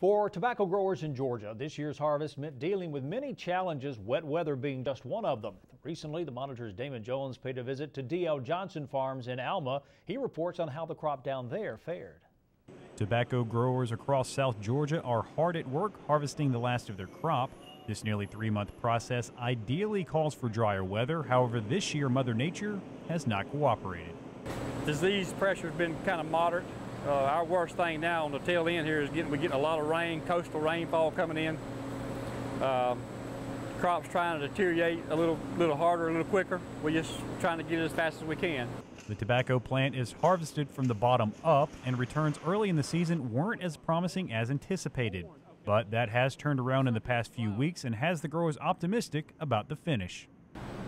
For tobacco growers in Georgia, this year's harvest meant dealing with many challenges, wet weather being just one of them. Recently, the Monitor's Damon Jones paid a visit to D.L. Johnson Farms in ALMA. He reports on how the crop down there fared. Tobacco growers across South Georgia are hard at work harvesting the last of their crop. This nearly 3-month process ideally calls for drier weather. However, this year Mother Nature has not cooperated. Disease pressure has been kind of moderate. Our worst thing now on the tail end here is we're getting a lot of rain, coastal rainfall coming in. Crops trying to deteriorate a little harder, a little quicker. We're just trying to get it as fast as we can. The tobacco plant is harvested from the bottom up, and returns early in the season weren't as promising as anticipated. But that has turned around in the past few weeks and has the growers optimistic about the finish.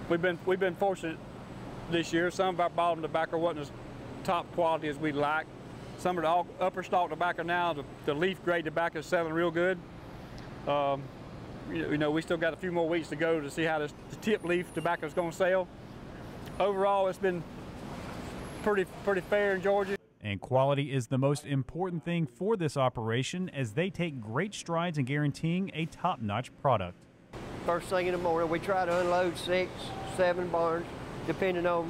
We've been fortunate this year. Some of our bottom tobacco wasn't as top quality as we'd like. Some of the upper stalk tobacco now, the leaf grade tobacco is selling real good. We still got a few more weeks to go to see how the tip leaf tobacco is going to sell. Overall, it's been pretty fair in Georgia. And quality is the most important thing for this operation, as they take great strides in guaranteeing a top-notch product. First thing in the morning, we try to unload 6, 7 barns, depending on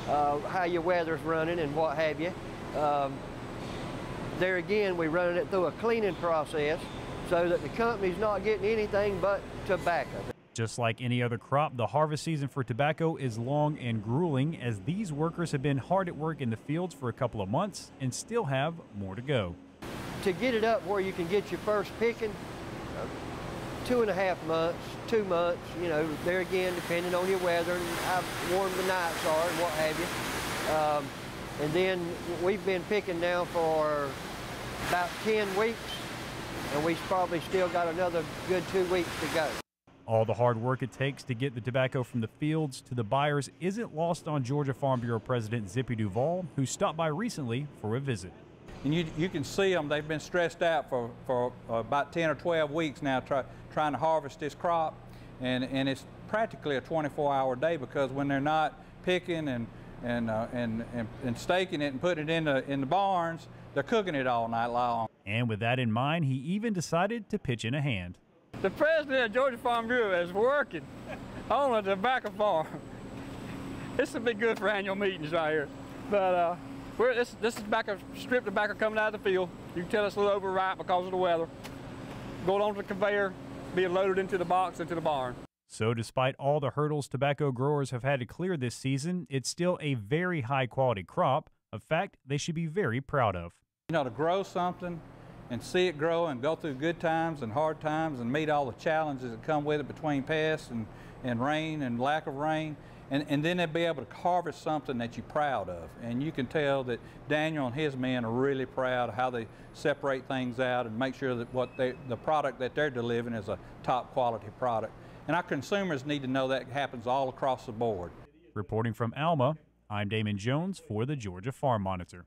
how your weather's running and what have you. There again, we run it through a cleaning process so that the company's not getting anything but tobacco. Just like any other crop, the harvest season for tobacco is long and grueling, as these workers have been hard at work in the fields for a couple of months and still have more to go. To get it up where you can get your first picking, 2.5 months, 2 months, there again, depending on your weather and how warm the nights are and what have you. And then we've been picking now for about 10 weeks, and we've probably still got another good 2 weeks to go. All the hard work it takes to get the tobacco from the fields to the buyers isn't lost on Georgia Farm Bureau President ZIPPY DUVALL, who stopped by recently for a visit. And you can see them, they've been stressed out for about 10 or 12 weeks now trying to harvest this crop. And it's practically a 24-hour day, because when they're not picking and staking it and putting it in the barns, they're cooking it all night long. And with that in mind, he even decided to pitch in a hand. The president of Georgia Farm Bureau is working on a tobacco farm. This will be good for annual meetings right here. But this is strip tobacco coming out of the field. You can tell it's a little overripe because of the weather. Going onto the conveyor, being loaded into the box, into the barn. So despite all the hurdles tobacco growers have had to clear this season, it's still a very high quality crop, a fact they should be very proud of. To grow something and see it grow and go through good times and hard times and meet all the challenges that come with it between pests and rain and lack of rain, and then they'll be able to harvest something that you're proud of. And you can tell that Daniel and his men are really proud of how they separate things out and make sure that the product that they're delivering is a top quality product. And our consumers need to know that happens all across the board. Reporting from ALMA, I'm Damon Jones for the Georgia Farm Monitor.